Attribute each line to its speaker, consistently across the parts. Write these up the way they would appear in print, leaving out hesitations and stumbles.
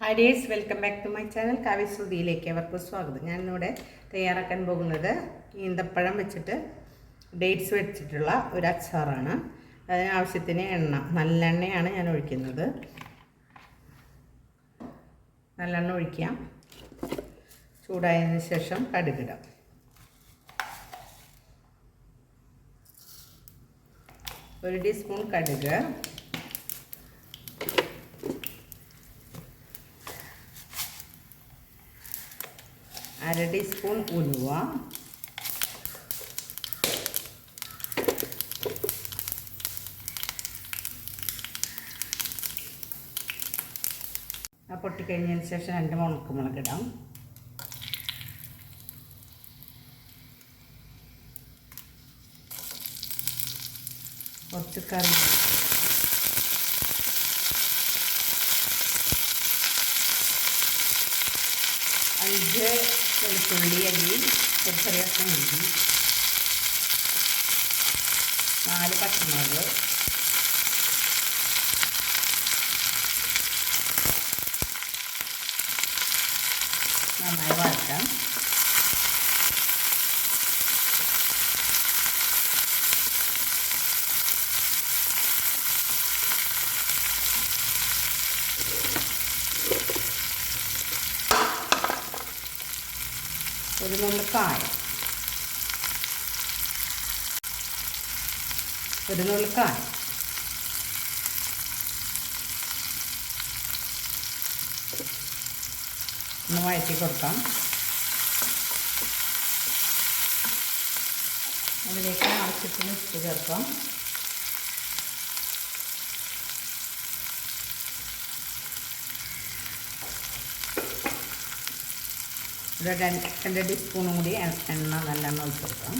Speaker 1: Hi dears, welcome back to my channel കാവ്യശ്രുതിയിലേക്ക് അവർക്ക് സ്വാഗതം. ഞാനിവിടെ തയ്യാറാക്കാൻ പോകുന്നത് ഈന്തപ്പഴം വെച്ചിട്ട് ഡേറ്റ്സ് വെച്ചിട്ടുള്ള ഒരു അച്ചാറാണ്. അതിനാവശ്യത്തിന് എണ്ണ, നല്ലെണ്ണയാണ് ഞാൻ ഒഴിക്കുന്നത്. നല്ലെണ്ണ ഒഴിക്കാം. ചൂടായതിനു ശേഷം കടുകിടാം. ഒരു ടീസ്പൂൺ കടുക്, അര ടീസ്പൂൺ ഉലുവ, പൊട്ടിക്കഴിഞ്ഞതിന് ശേഷം 2 ഉണക്കമുളക് ഇടാം. കുറച്ച് കറി, 5 വെളുത്തുള്ളി അല്ലി, ചെറിയ കഷ്ണം ഇഞ്ചി, 4 പച്ചമുളക്, നന്നായി വഴറ്റാം. ഒരു നുള്ളു കായം, ഒന്ന് വഴറ്റി കൊടുക്കാം. അതിലേക്ക് ആവശ്യത്തിന് ഉപ്പ് ചേർക്കാം. ഒരു 2 ടീസ്പൂണും കൂടി എണ്ണ നല്ലെണ്ണ ഒഴിച്ച് കൊടുക്കാം.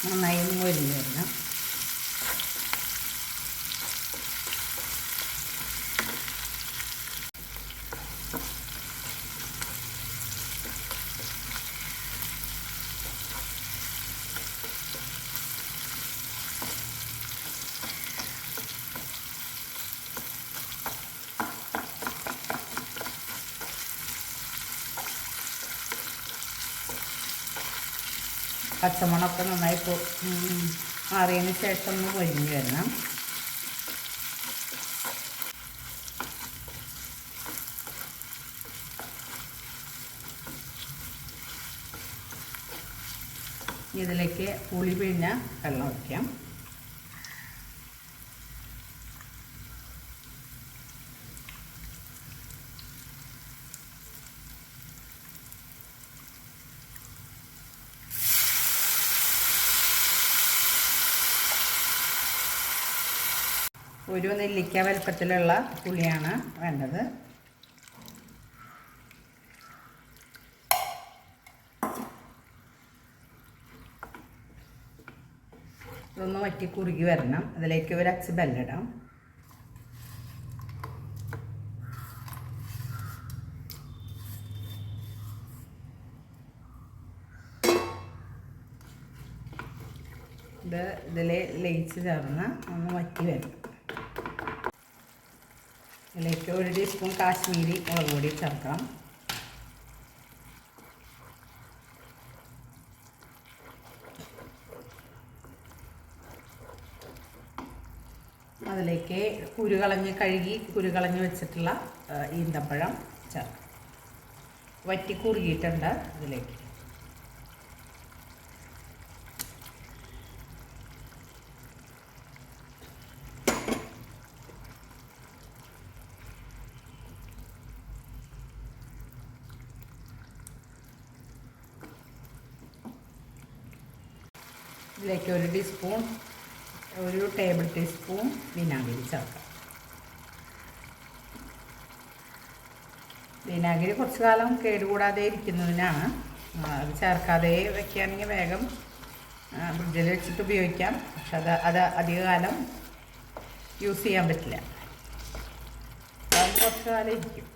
Speaker 1: നന്നായി മൊരിഞ്ഞ് വരണം. പച്ചമണമൊക്കെ നന്നായി മാറിയതിന് ശേഷം ഒന്ന് പൊരിഞ്ഞ് വരണം. ഇതിലേക്ക് പുളി പിഴിഞ്ഞ വെള്ളം ഒഴിക്കാം. ഒരു നെല്ലിക്ക വലുപ്പത്തിലുള്ള പുളിയാണ് വേണ്ടത്. ഇതൊന്ന് വറ്റി കുറുകി വരണം. അതിലേക്ക് ഒരു അച്ച് ബെല്ലിടാം. ഇതിൽ ലയിച്ച് ചേർന്ന് ഒന്ന് വറ്റി വരണം. ഇതിലേക്ക് 1 ടീസ്പൂൺ കാശ്മീരി മുളക് പൊടി ചേർക്കാം. അതിലേക്ക് കുരുകളഞ്ഞ് വെച്ചിട്ടുള്ള ഈന്തപ്പഴം ചേർക്കാം. വറ്റി കുറുകിയിട്ടുണ്ട്. അതിലേക്ക് ഒരു ടേബിൾ ടീസ്പൂൺ വിനാഗിരി ചേർക്കാം. വിനാഗിരി കുറച്ച് കാലം കേടുകൂടാതെ ഇരിക്കുന്നതിനാണ്. അത് ചേർക്കാതെ വയ്ക്കുകയാണെങ്കിൽ വേഗം ഫ്രിഡ്ജിൽ വെച്ചിട്ട് ഉപയോഗിക്കാം. പക്ഷെ അത് അധികകാലം യൂസ് ചെയ്യാൻ പറ്റില്ല. അത് കുറച്ച് കാലം ഇരിക്കും.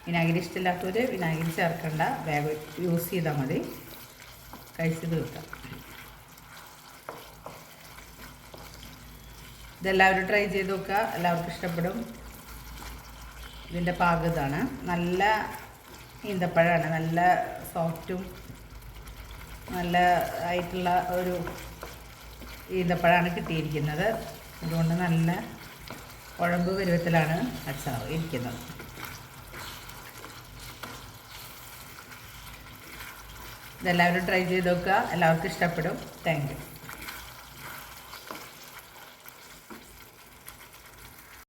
Speaker 1: വിനാഗിരി ഇഷ്ടമില്ലാത്തവർ വിനാഗിരി ചേർക്കണ്ട, വേഗം യൂസ് ചെയ്താൽ മതി. കഴിച്ച് തീർക്കാം. ഇതെല്ലാവരും ട്രൈ ചെയ്ത് നോക്കുക, എല്ലാവർക്കും ഇഷ്ടപ്പെടും. ഇതിൻ്റെ പാകം ഇതാണ്. നല്ല ഈന്തപ്പഴമാണ്, നല്ല സോഫ്റ്റും നല്ല ആയിട്ടുള്ള ഒരു ഈന്തപ്പഴമാണ് കിട്ടിയിരിക്കുന്നത്. അതുകൊണ്ട് നല്ല കുഴമ്പ് പരുവത്തിലാണ് അച്ചാർ ഇരിക്കുന്നത്. ഇതെല്ലാവരും ട്രൈ ചെയ്ത് നോക്കുക, എല്ലാവർക്കും ഇഷ്ടപ്പെടും. Thank you.